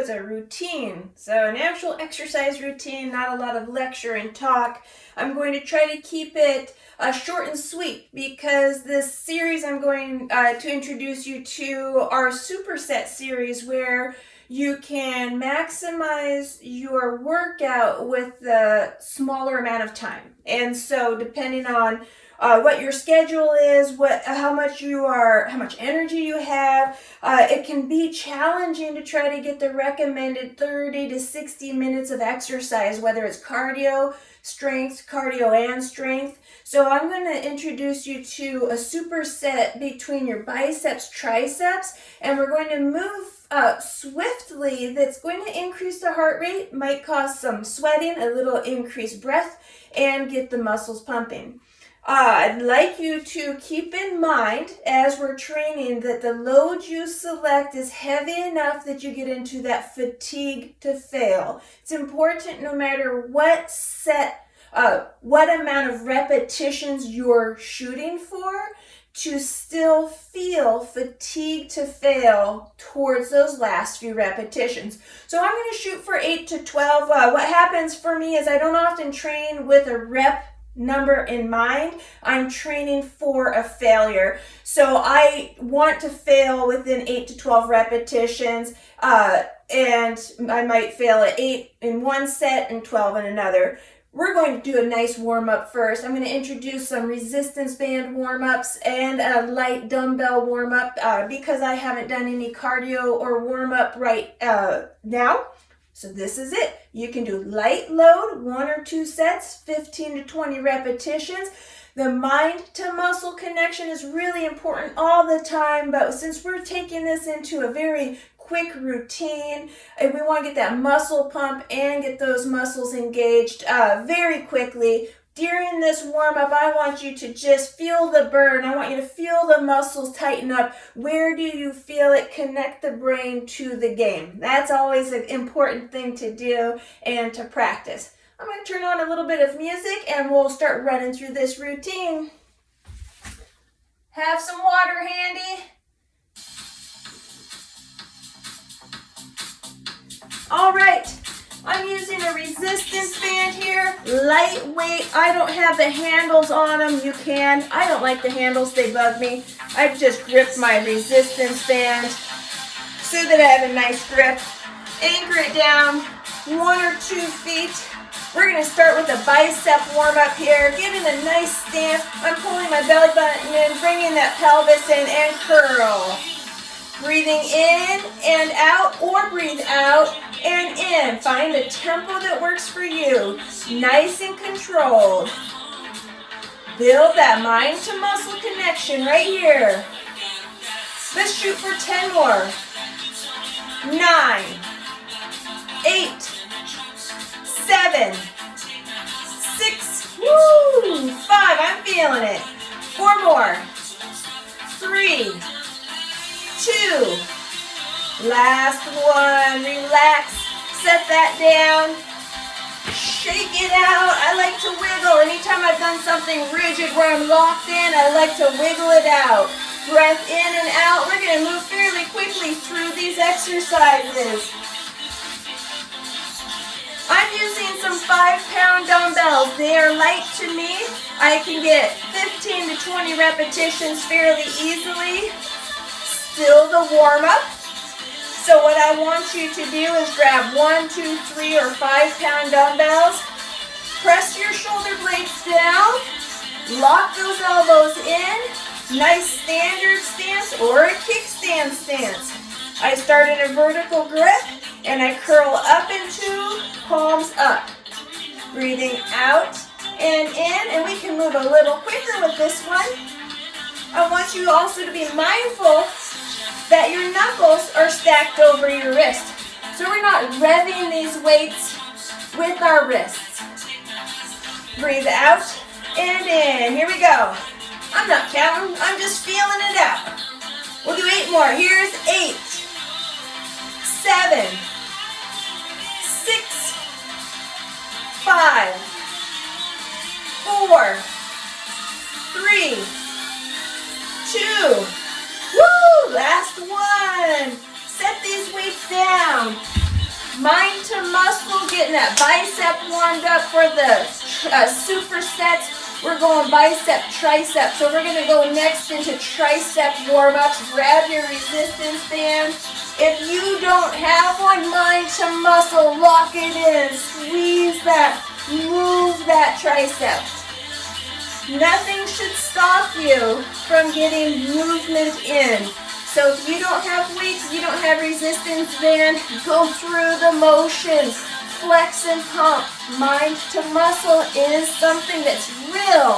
is a routine. So an actual exercise routine, not a lot of lecture and talk. I'm going to try to keep it short and sweet because this series I'm going to introduce you to our Superset series where you can maximize your workout with a smaller amount of time. And so depending on what your schedule is, how much energy you have, it can be challenging to try to get the recommended 30 to 60 minutes of exercise, whether it's cardio and strength. So I'm going to introduce you to a superset between your biceps, triceps, and we're going to move swiftly. That's going to increase the heart rate, might cause some sweating, a little increased breath, and get the muscles pumping. I'd like you to keep in mind as we're training that the load you select is heavy enough that you get into that fatigue to fail. It's important no matter what amount of repetitions you're shooting for to still feel fatigue to fail towards those last few repetitions. So I'm going to shoot for 8 to 12. What happens for me is I don't often train with a rep number in mind. I'm training for a failure. So I want to fail within 8 to 12 repetitions, and I might fail at 8 in one set and 12 in another. We're going to do a nice warm-up first. I'm going to introduce some resistance band warm-ups and a light dumbbell warm-up because I haven't done any cardio or warm-up right now. So this is it. You can do light load, 1 or 2 sets, 15 to 20 repetitions. The mind to muscle connection is really important all the time, but since we're taking this into a very quick routine, and we want to get that muscle pump and get those muscles engaged very quickly. During this warm-up, I want you to just feel the burn. I want you to feel the muscles tighten up. Where do you feel it? Connect the brain to the game. That's always an important thing to do and to practice. I'm going to turn on a little bit of music and we'll start running through this routine. Have some water handy. All right. I'm using a resistance band here, lightweight. I don't have the handles on them. You can. I don't like the handles. They bug me. I've just gripped my resistance band so that I have a nice grip. Anchor it down 1 or 2 feet. We're going to start with a bicep warm-up here. Giving a nice stance. I'm pulling my belly button in, bringing that pelvis in and curl. Breathing in and out, or breathe out and in. Find the tempo that works for you. Nice and controlled. Build that mind to muscle connection right here. Let's shoot for 10 more. 9, 8, 7, 6, 5, I'm feeling it. 4 more. 3, 2, last one. Relax, set that down, shake it out. I like to wiggle. Anytime I've done something rigid where I'm locked in, I like to wiggle it out. Breath in and out. We're going to move fairly quickly through these exercises. I'm using some 5-pound dumbbells. They are light to me. I can get 15 to 20 repetitions fairly easily. Still the warm-up. So what I want you to do is grab 1, 2, 3, or 5-pound dumbbells. Press your shoulder blades down. Lock those elbows in. Nice standard stance or a kickstand stance. I start in a vertical grip and I curl up into palms up. Breathing out and in, and we can move a little quicker with this one. I want you also to be mindful that your knuckles are stacked over your wrist. So we're not revving these weights with our wrists. Breathe out and in. Here we go. I'm not counting, I'm just feeling it out. We'll do 8 more. Here's 8, 7, 6, 5, 4, 3, 2, last one. Set these weights down. Mind to muscle, getting that bicep warmed up for the supersets. We're going bicep, tricep. So we're going to go next into tricep warm-ups. Grab your resistance band. If you don't have one, mind to muscle, lock it in. Squeeze that, move that tricep. Nothing should stop you from getting movement in. So if you don't have weights, you don't have resistance band, go through the motions. Flex and pump. Mind to muscle is something that's real.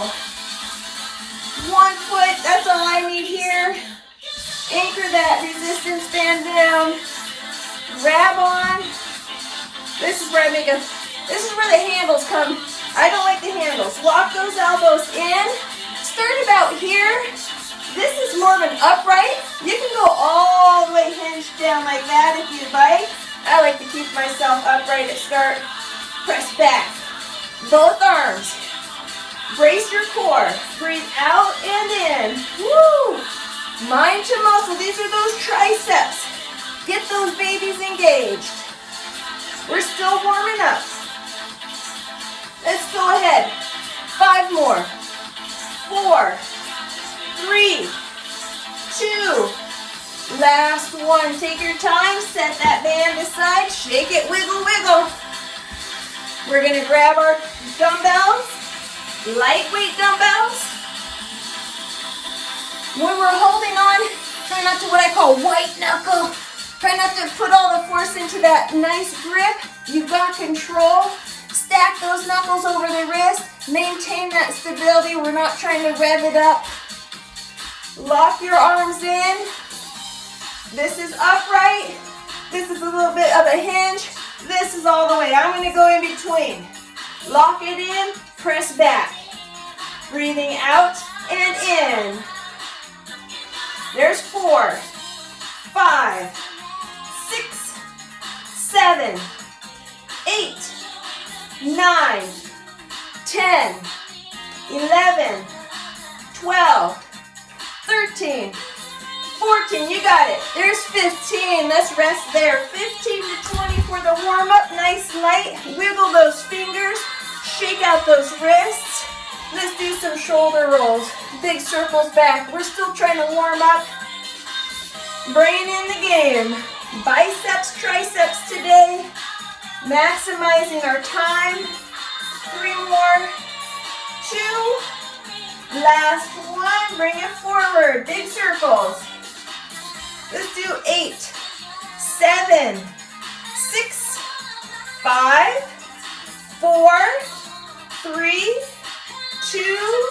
1 foot, that's all I need here. Anchor that resistance band down. Grab on. This is where the handles come. I don't like the handles. Walk those elbows in. Start about here. This is more of an upright. You can go all the way hinged down like that if you'd like. I like to keep myself upright at start. Press back. Both arms. Brace your core. Breathe out and in. Woo! Mind to muscle. These are those triceps. Get those babies engaged. We're still warming up. Let's go ahead. 5 more. 4, 3, 2, last one. Take your time, set that band aside, shake it, wiggle, wiggle. We're gonna grab our dumbbells, lightweight dumbbells. When we're holding on, try not to what I call white knuckle. Try not to put all the force into that nice grip. You've got control. Stack those knuckles over the wrist. Maintain that stability. We're not trying to rev it up. Lock your arms in. This is upright. This is a little bit of a hinge. This is all the way. I'm going to go in between. Lock it in. Press back. Breathing out and in. There's 4, 5, 6, 7, 8, 9, 10, 11, 12, 13, 14, you got it. There's 15, let's rest there. 15 to 20 for the warm-up, nice light. Wiggle those fingers, shake out those wrists. Let's do some shoulder rolls. Big circles back. We're still trying to warm up. Brain in the game. Biceps, triceps today. Maximizing our time. 3 more. 2. Last one. Bring it forward. Big circles. Let's do 8, 7, 6, 5, 4, 3, 2.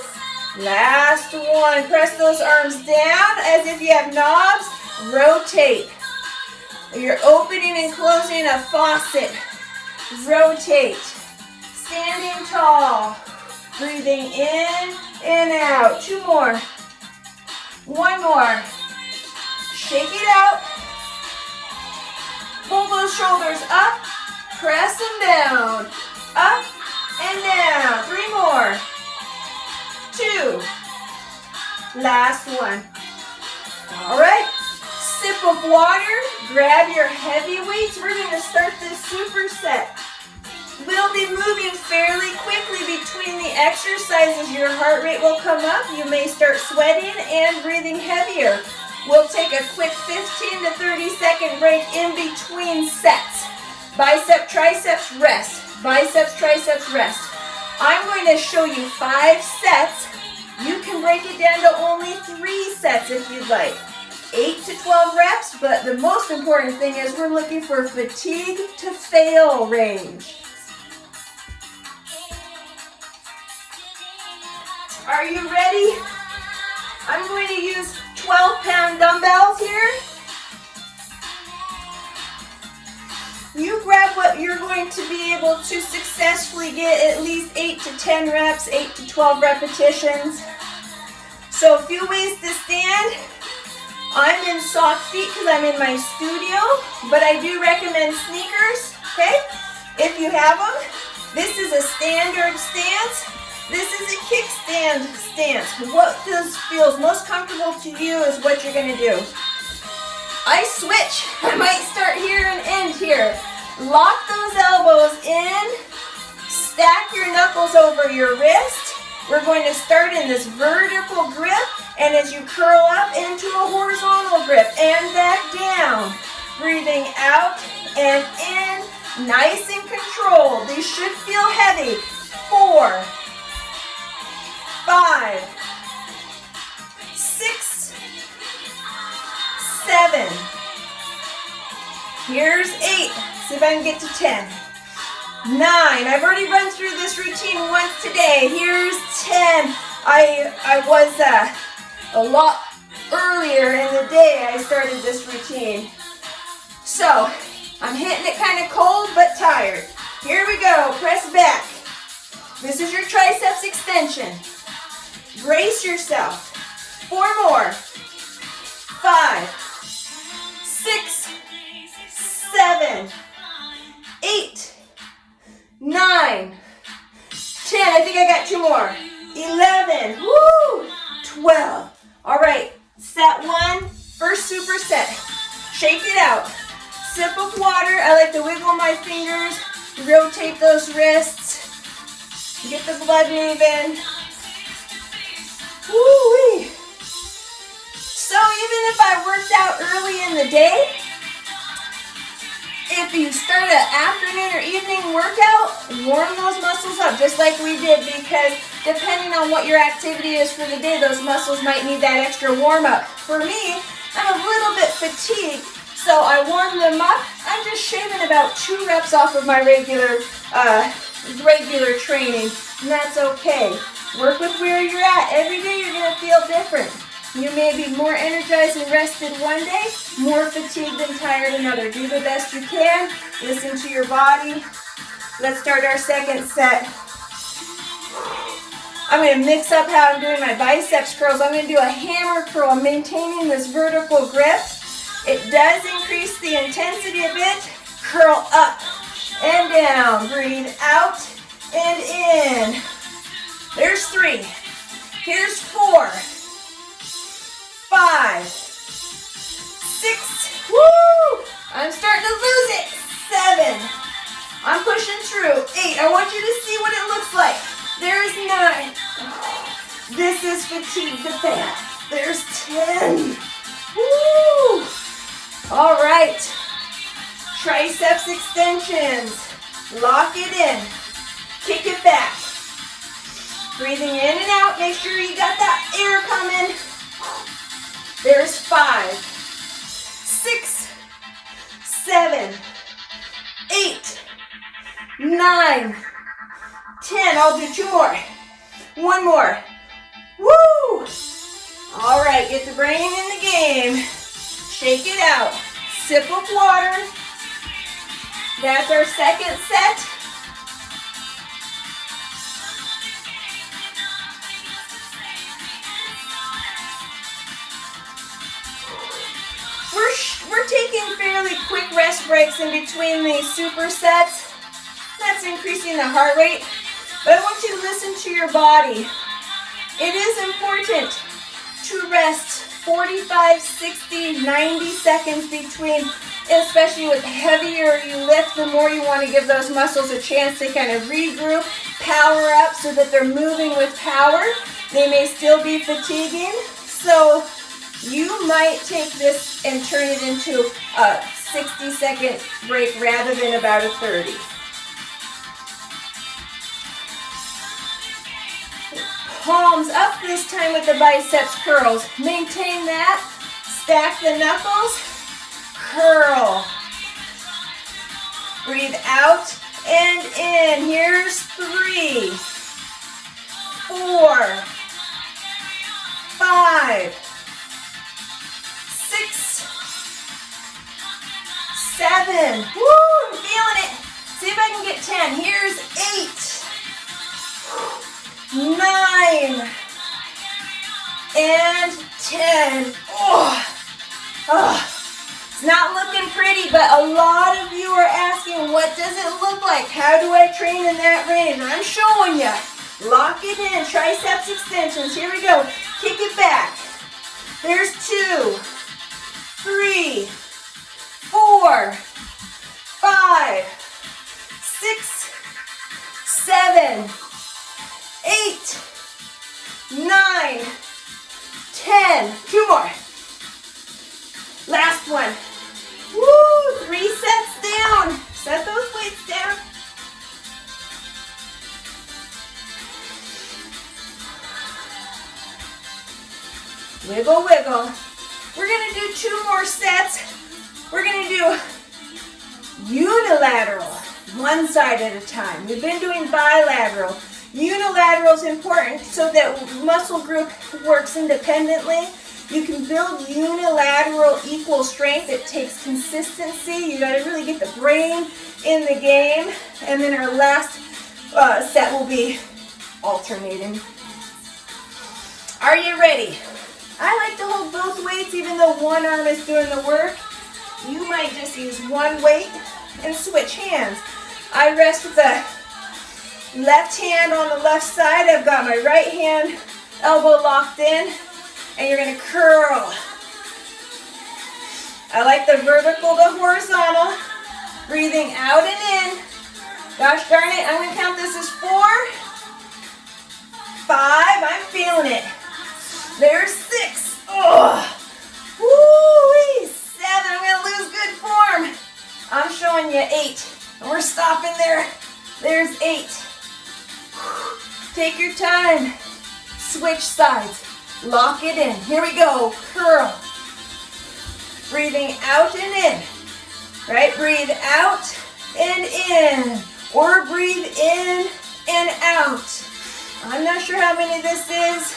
Last one. Press those arms down as if you have knobs. Rotate. You're opening and closing a faucet. Rotate. Standing tall. Breathing in and out. 2 more. 1 more. Shake it out. Pull those shoulders up. Press them down. Up and down. 3 more. 2. Last one. All right. Sip of water. Grab your heavy weights. We're going to start this superset. We'll be moving fairly quickly between the exercises. Your heart rate will come up. You may start sweating and breathing heavier. We'll take a quick 15 to 30 second break in between sets. Bicep, triceps, rest. Biceps, triceps, rest. I'm going to show you 5 sets. You can break it down to only 3 sets if you'd like. 8 to 12 reps, but the most important thing is we're looking for fatigue to fail range. Are you ready? I'm going to use 12-pound dumbbells here. You grab what you're going to be able to successfully get at least 8 to 10 reps, 8 to 12 repetitions. So a few ways to stand. I'm in soft feet because I'm in my studio, but I do recommend sneakers, okay? If you have them, this is a standard stance. This is a kickstand stance. What feels most comfortable to you is what you're going to do. I switch. I might start here and end here. Lock those elbows in. Stack your knuckles over your wrist. We're going to start in this vertical grip, and as you curl up into a horizontal grip, and back down. Breathing out and in, nice and controlled. These should feel heavy. 4, 5, 6, 7. Here's 8. See if I can get to 10. 9. I've already run through this routine once today. Here's 10. I was a lot earlier in the day I started this routine. So, I'm hitting it kind of cold but tired. Here we go. Press back. This is your triceps extension. Brace yourself. 4 more. 5, 6, 7, 8, 9, 10. I think I got 2 more. 11. Woo! 12. All right. Set 1. First superset. Shake it out. Sip of water. I like to wiggle my fingers. Rotate those wrists. Get the blood moving. Woo-wee. So even if I worked out early in the day, if you start an afternoon or evening workout, warm those muscles up just like we did, because depending on what your activity is for the day, those muscles might need that extra warm up. For me, I'm a little bit fatigued, so I warm them up. I'm just shaving about 2 reps off of my regular training, and that's okay. Work with where you're at. Every day you're going to feel different. You may be more energized and rested one day, more fatigued and tired another. Do the best you can. Listen to your body. Let's start our second set. I'm going to mix up how I'm doing my biceps curls. I'm going to do a hammer curl, maintaining this vertical grip. It does increase the intensity a bit. Curl up and down. Breathe out and in. There's 3. Here's 4, 5, 6. Woo! I'm starting to lose it. 7. I'm pushing through. 8. I want you to see what it looks like. There's 9. This is fatigue the fat. There's 10. Woo! All right. Triceps extensions. Lock it in. Kick it back. Breathing in and out. Make sure you got that air coming. There's 5, 6, 7, 8, 9, 10. I'll do 2 more. 1 more. Woo! All right, get the brain in the game. Shake it out. Sip of water. That's our second set. We're taking fairly quick rest breaks in between these supersets. That's increasing the heart rate. But I want you to listen to your body. It is important to rest 45, 60, 90 seconds between, especially with heavier you lift, the more you want to give those muscles a chance to kind of regroup, power up so that they're moving with power. They may still be fatiguing, so you might take this and turn it into a 60-second break rather than about a 30. Palms up this time with the biceps curls. Maintain that. Stack the knuckles. Curl. Breathe out and in. Here's 3, 4, 5, 6, 7. Woo, I'm feeling it. See if I can get 10. Here's 8, 9, and 10. It's not looking pretty, but a lot of you are asking, what does it look like? How do I train in that range? I'm showing you. Lock it in. Triceps extensions. Here we go. Kick it back. There's 2, 3, 4, 5, 5, 6, 7, 8, 9, 10. 2 more. Last one. Woo! 3 sets down. Set those weights down. Wiggle, wiggle. We're going to do 2 more sets. We're going to do unilateral, one side at a time. We've been doing bilateral. Unilateral is important so that muscle group works independently. You can build unilateral equal strength. It takes consistency. You got to really get the brain in the game. And then our last set will be alternating. Are you ready? I like to hold both weights even though one arm is doing the work. You might just use one weight and switch hands. I rest with the left hand on the left side. I've got my right hand elbow locked in, and you're going to curl. I like the vertical to horizontal, breathing out and in. Gosh darn it, I'm going to count this as 4, 5, I'm feeling it. There's 6. Oh, woo-wee, 7. I'm going to lose good form. I'm showing you 8. And we're stopping there. There's 8. Take your time. Switch sides. Lock it in. Here we go. Curl. Breathing out and in. Right? Breathe out and in. Or breathe in and out. I'm not sure how many this is.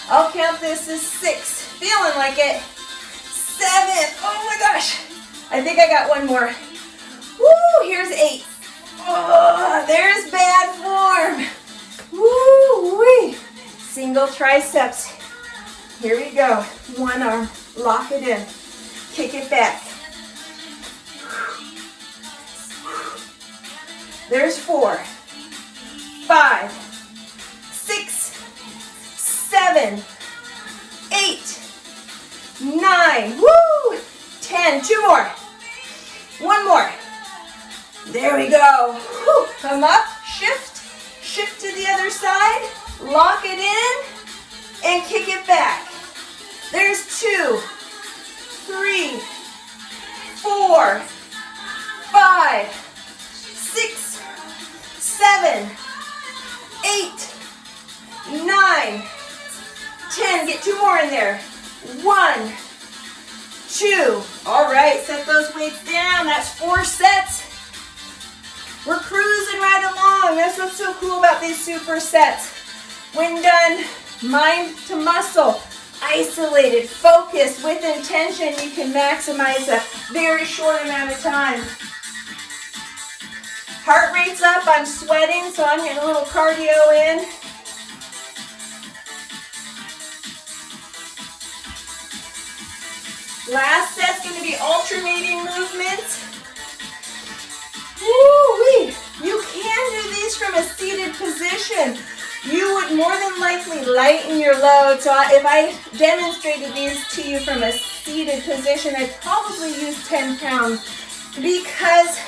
I'll count this as 6. Feeling like it. 7. Oh my gosh. I think I got one more. Woo, here's 8. Oh, there's bad form. Woo-wee. Single triceps. Here we go. One arm. Lock it in. Kick it back. There's 4, 5, 6, 7, 8, 9, woo! 10, 2 more. 1 more. There we go. Woo. Come up, shift to the other side, lock it in, and kick it back. There's 2, 3, 4, 5, 6, 7, 8, 9, 10. Get 2 more in there. 1, 2. All right, set those weights down. That's 4 sets. We're cruising right along. That's what's so cool about these supersets. When done, mind to muscle, isolated, focused, with intention, you can maximize a very short amount of time. Heart rate's up, I'm sweating, so I'm getting a little cardio in. Last set's going to be alternating movements. Woo-wee! You can do these from a seated position. You would more than likely lighten your load. So if I demonstrated these to you from a seated position, I'd probably use 10 pounds because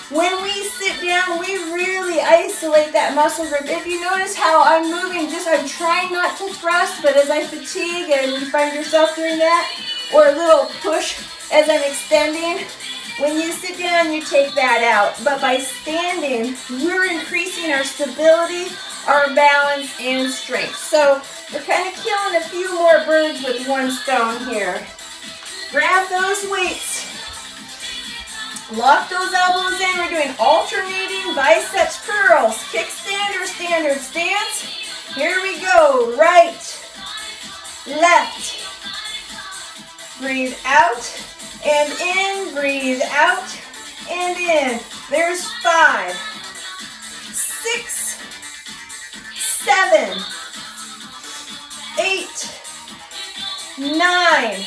when we sit down, we really isolate that muscle group. If you notice how I'm moving, I'm trying not to thrust, but as I fatigue and you find yourself doing that, or a little push as I'm extending, when you sit down, you take that out. But by standing, we're increasing our stability, our balance, and strength. So we're kind of killing a few more birds with one stone here. Grab those weights. Lock those elbows in. We're doing alternating biceps curls. Kickstand or standard stance. Here we go. Right, left. Breathe out and in. Breathe out and in. There's 5, 6, 7, 8, 9,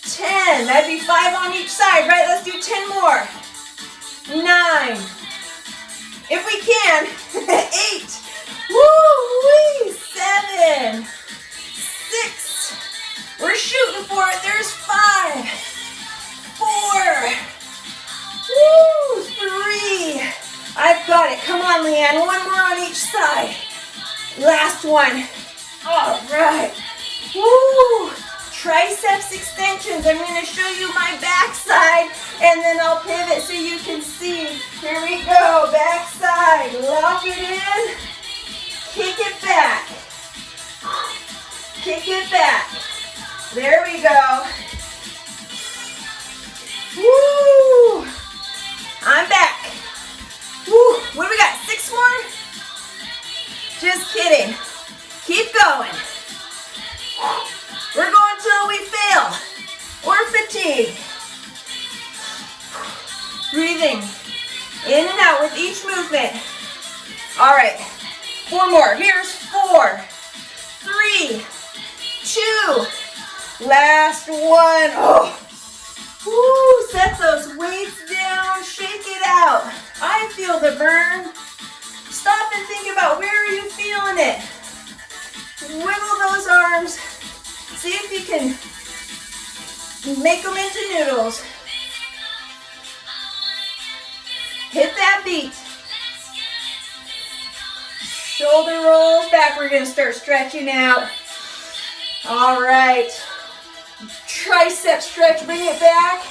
10. That'd be 5 on each side, right? Let's do 10 more. 9. If we can. 8. Woo-wee. 7. 6. We're shooting for it. There's 5. 4. Woo. got it. Come on, Leanne. One more on each side. Last one. All right. Woo! Triceps extensions. I'm going to show you my back side, and then I'll pivot so you can see. Here we go. Back side. Lock it in. Kick it back. Kick it back. There we go. Woo! I'm back. Woo! What do we got? 6 more? Just kidding. Keep going. We're going till we fail or fatigue. Breathing in and out with each movement. All right. 4 more. Here's 4, 3, 2. Last one. Oh. Woo, set those weights down, shake it out. I feel the burn. Stop and think about, where are you feeling it? Wiggle those arms. See if you can make them into noodles. Hit that beat. Shoulder rolls back. We're going to start stretching out. All right. Tricep stretch, bring it back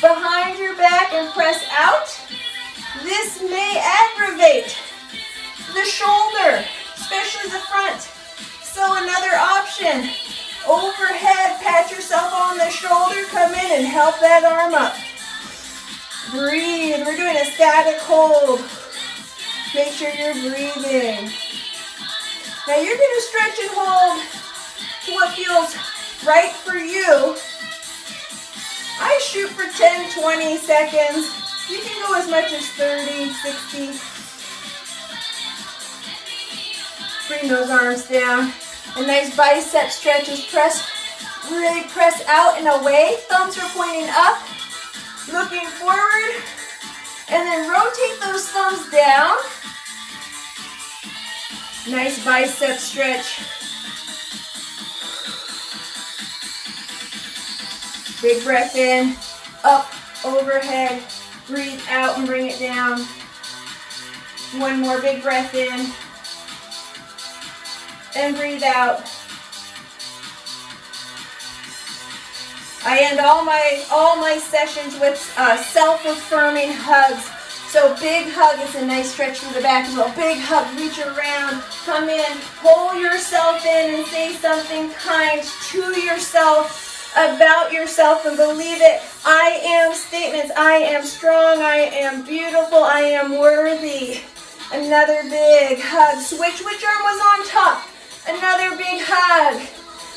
behind your back and press out. This may aggravate the shoulder, especially the front. So another option, overhead, pat yourself on the shoulder, come in and help that arm up. Breathe, we're doing a static hold. Make sure you're breathing. Now you're going to stretch and hold to what feels right for you. I shoot for 10, 20 seconds. You can go as much as 30, 60. Bring those arms down. A nice bicep stretch is press, really press out and away. Thumbs are pointing up, looking forward. And then rotate those thumbs down. Nice bicep stretch. Big breath in, up, overhead, breathe out and bring it down. One more big breath in, and breathe out. I end all my sessions with self-affirming hugs. So big hug is a nice stretch for the back as well. Big hug, reach around, come in, pull yourself in and say something kind to yourself about yourself and believe it. I am statements. I am strong. I am beautiful. I am worthy. Another big hug. Switch which arm was on top. Another big hug.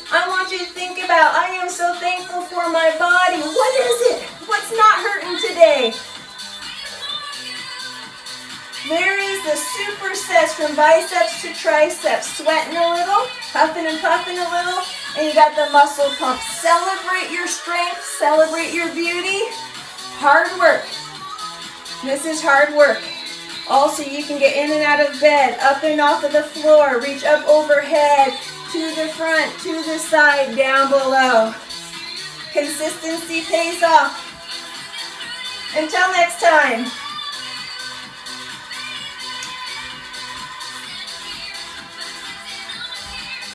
I want you to think about, I am so thankful for my body. What is it? What's not hurting today? There is the supersets from biceps to triceps. Sweating a little, huffing and puffing a little, and you got the muscle pump. Celebrate your strength, celebrate your beauty. Hard work. This is hard work. Also, you can get in and out of bed, up and off of the floor, reach up overhead, to the front, to the side, down below. Consistency pays off. Until next time.